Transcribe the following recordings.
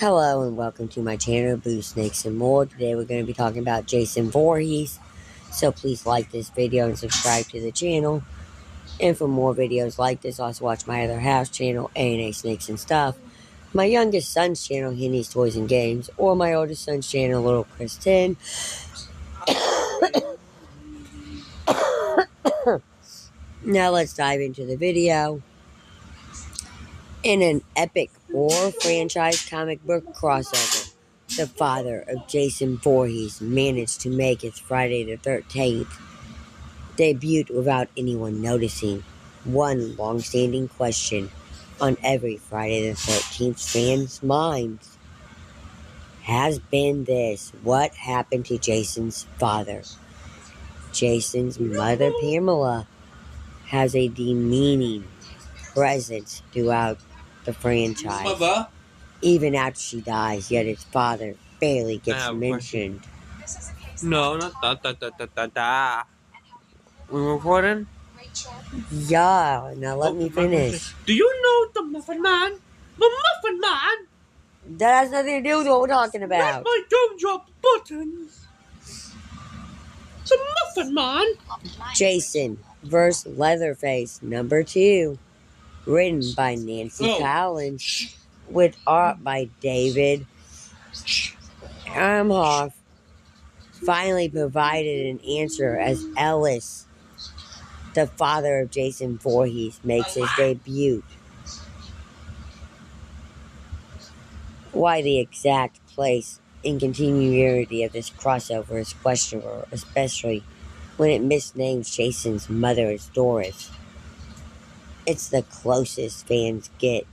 Hello and welcome to my channel, Blue Snakes and More. Today we're going to be talking about Jason Voorhees. So please like this video and subscribe to the channel. And for more videos like this, also watch my other house channel, A&A Snakes and Stuff. My youngest son's channel, Henny's Toys and Games. Or my oldest son's channel, Little Chris 10. Now let's dive into the video. In an epic horror franchise comic book crossover, the father of Jason Voorhees managed to make his Friday the 13th debut without anyone noticing. One long-standing question on every Friday the 13th fan's minds has been this: what happened to Jason's father? Jason's mother, Pamela, has a demeaning presence throughout the franchise. Even after she dies, yet his father barely gets mentioned. No, not that. We recording? Yeah, now let me finish. Do you know the Muffin Man? The Muffin Man! That has nothing to do with what we're talking about. My gumdrop buttons! The Muffin Man! Jason vs. Leatherface, number 2. Written by Nancy Collins, with art by David Amhoff. Finally provided an answer as Ellis, the father of Jason Voorhees, makes his debut. Why the exact place and continuity of this crossover is questionable, especially when it misnames Jason's mother as Doris. It's the closest fans get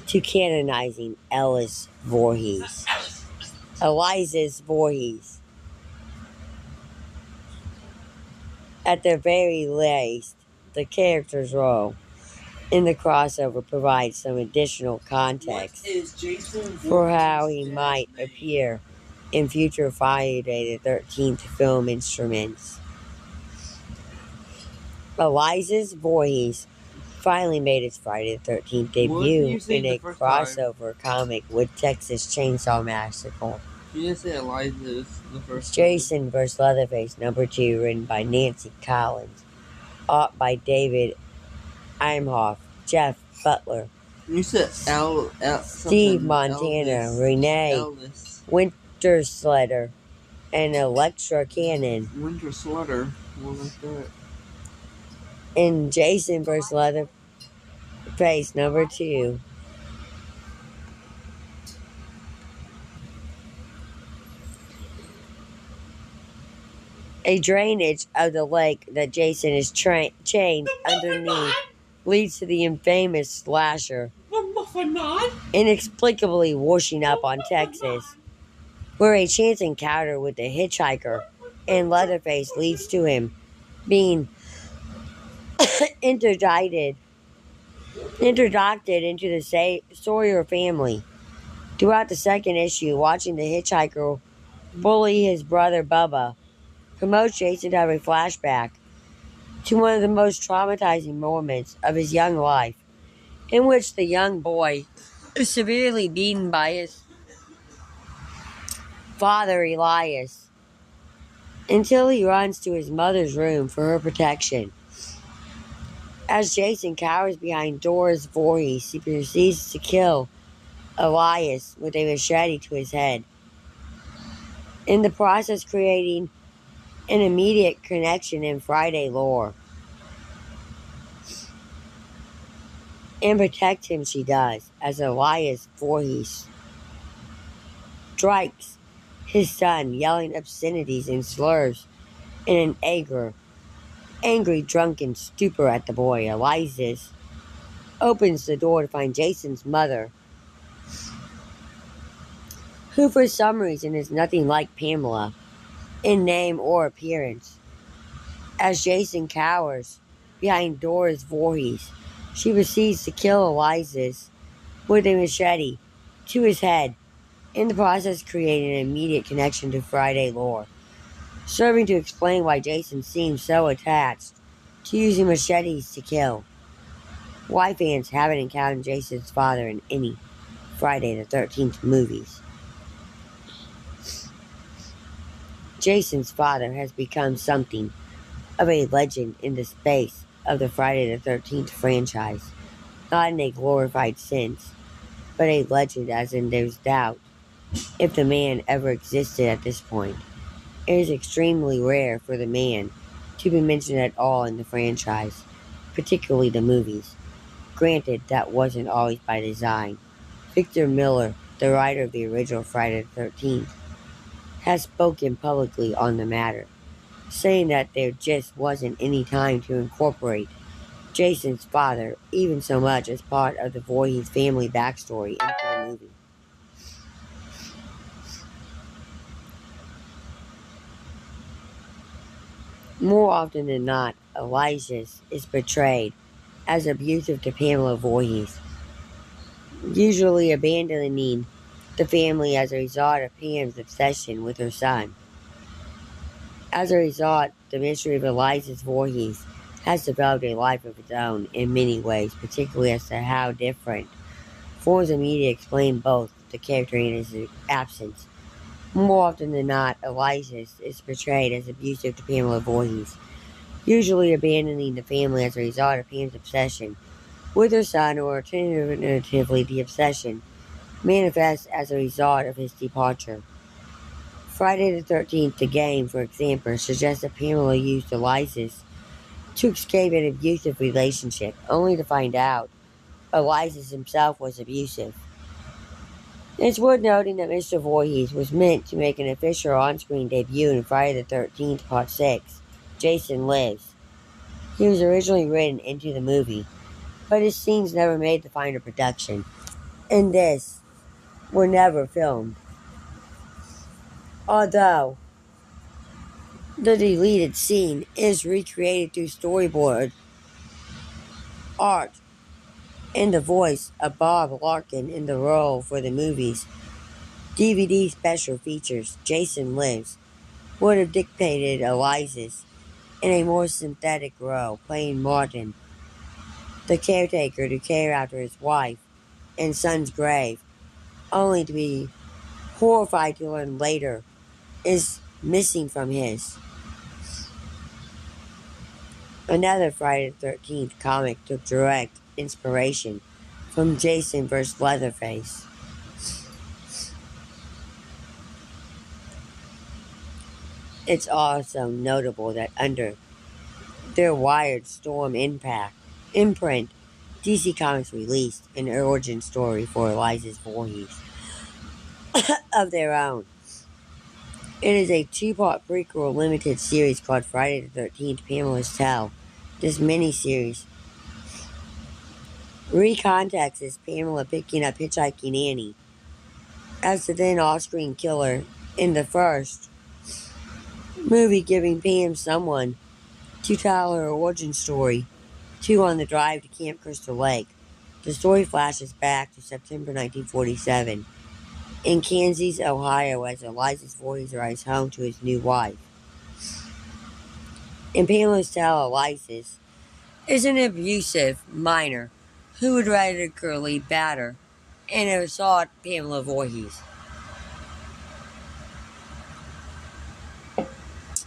to canonizing Elias Voorhees. At the very least, the character's role in the crossover provides some additional context for how he might appear in future Friday the 13th film instruments. Elias Voorhees finally made his Friday the 13th debut in a crossover comic with Texas Chainsaw Massacre. You didn't say Eliza the first Jason vs. Leatherface, number 2, written by Nancy Collins. Art by David Imhoff, Jeff Butler. You said Steve Montana, Renee Wintersletter, and Electra Cannon. Wintersletter? What was that? In Jason vs. Leatherface, number 2. A drainage of the lake that Jason is chained underneath leads to the infamous slasher inexplicably washing up on Texas, where a chance encounter with a hitchhiker and Leatherface leads to him being interdicted into the Sawyer family. Throughout the second issue, watching the hitchhiker bully his brother Bubba promotes Jason to have a flashback to one of the most traumatizing moments of his young life, in which the young boy is severely beaten by his father Elias until he runs to his mother's room for her protection. As Jason cowers behind Doris Voorhees, he proceeds to kill Elias with a machete to his head, in the process creating an immediate connection in Friday lore. And protect him she does, as Elias Voorhees strikes his son, yelling obscenities and slurs in an angry drunken stupor at the boy. Elias opens the door to find Jason's mother, who for some reason is nothing like Pamela in name or appearance. As Jason cowers behind Doris Voorhees, she proceeds to kill Elias with a machete to his head, in the process creating an immediate connection to Friday lore, serving to explain why Jason seems so attached to using machetes to kill. Why fans haven't encountered Jason's father in any Friday the 13th movies. Jason's father has become something of a legend in the space of the Friday the 13th franchise, not in a glorified sense, but a legend as in there's doubt if the man ever existed at this point. It is extremely rare for the man to be mentioned at all in the franchise, particularly the movies. Granted, that wasn't always by design. Victor Miller, the writer of the original Friday the 13th, has spoken publicly on the matter, saying that there just wasn't any time to incorporate Jason's father even so much as part of the Voorhees family backstory into the movie. More often than not, Elias is portrayed as abusive to Pamela Voorhees, usually abandoning the family as a result of Pam's obsession with her son. As a result, the mystery of Elias Voorhees has developed a life of its own in many ways, particularly as to how different forms of media explain both the character and his absence. More often than not, Elias is portrayed as abusive to Pamela Voorhees, usually abandoning the family as a result of Pam's obsession with her son, or alternatively, the obsession manifests as a result of his departure. Friday the 13th, the game, for example, suggests that Pamela used Elias to escape an abusive relationship, only to find out Elias himself was abusive. It's worth noting that Mr. Voorhees was meant to make an official on-screen debut in Friday the 13th, Part 6, Jason Lives. He was originally written into the movie, but his scenes never made the final production, and this were never filmed. Although the deleted scene is recreated through storyboard art and the voice of Bob Larkin in the role for the movie's DVD special features, Jason Lives, would have dictated Elias in a more synthetic role, playing Martin, the caretaker to care after his wife and son's grave, only to be horrified to learn later is missing from his. Another Friday the 13th comic took direct inspiration from Jason vs. Leatherface. It's also notable that under their Wired Storm imprint, DC Comics released an origin story for Elias Voorhees of their own. It is a two-part prequel limited series called Friday the 13th, Pamela's Tale. This miniseries recontexts Pamela picking up Hitchhiking Annie as the then off-screen killer in the first movie, giving Pam someone to tell her origin story to on the drive to Camp Crystal Lake. The story flashes back to September 1947 in Kansas, Ohio, as Elias Voorhees arrives home to his new wife. In Pamela's Tale, Elias is an abusive minor who would regularly batter and assault Pamela Voorhees.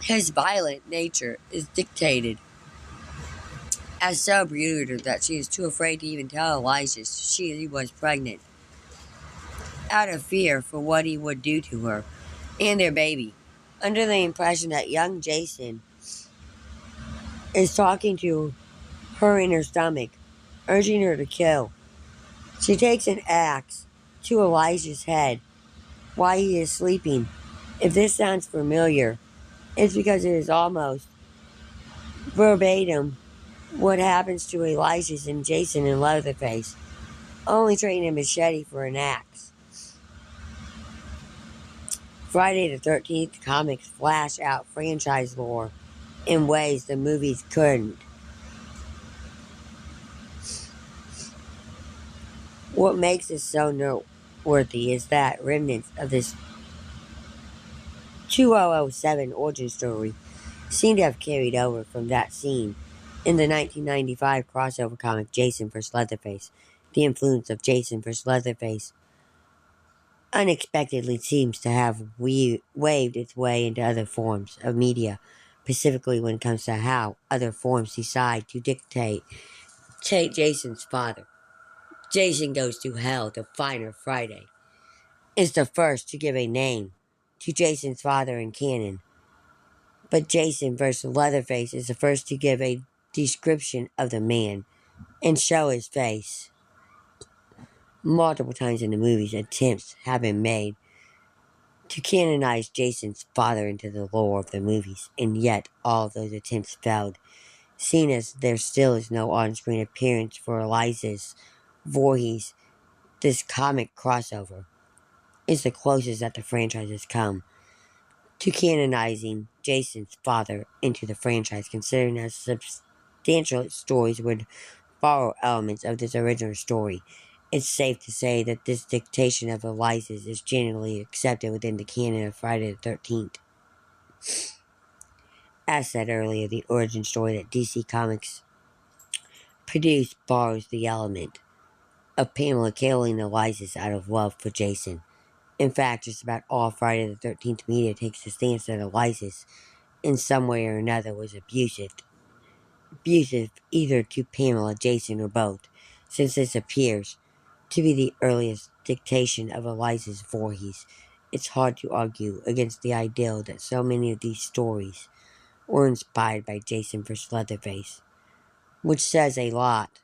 His violent nature is dictated as so brutal that she is too afraid to even tell Elias she was pregnant, out of fear for what he would do to her and their baby, under the impression that young Jason is talking to her in her stomach, urging her to kill. She takes an axe to Elijah's head while he is sleeping. If this sounds familiar, it's because it is almost verbatim what happens to Elijah and Jason in Leatherface, only trading a machete for an axe. Friday the 13th comics flash out franchise lore in ways the movies couldn't. What makes this so noteworthy is that remnants of this 2007 origin story seem to have carried over from that scene in the 1995 crossover comic Jason vs. Leatherface. The influence of Jason vs. Leatherface unexpectedly seems to have waved its way into other forms of media, specifically when it comes to how other forms decide to dictate. Take Jason's father. Jason Goes to Hell, the Finer Friday, is the first to give a name to Jason's father in canon, but Jason vs. Leatherface is the first to give a description of the man and show his face. Multiple times in the movies, attempts have been made to canonize Jason's father into the lore of the movies, and yet all of those attempts failed, seeing as there still is no on-screen appearance for Eliza's Voorhees. This comic crossover is the closest that the franchise has come to canonizing Jason's father into the franchise, considering that substantial stories would borrow elements of this original story. It's safe to say that this dictation of Eliza's is generally accepted within the canon of Friday the 13th. As said earlier, the origin story that DC Comics produced borrows the element of Pamela killing Eliza's out of love for Jason. In fact, just about all Friday the 13th media takes the stance that Eliza's, in some way or another, was abusive either to Pamela, Jason, or both, since this appears to be the earliest dictation of Eliza's Voorhees. It's hard to argue against the ideal that so many of these stories were inspired by Jason vs. Leatherface, which says a lot.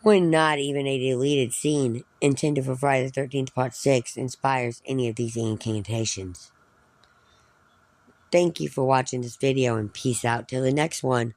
When not even a deleted scene intended for Friday the 13th Part 6 inspires any of these incantations. Thank you for watching this video and peace out till the next one.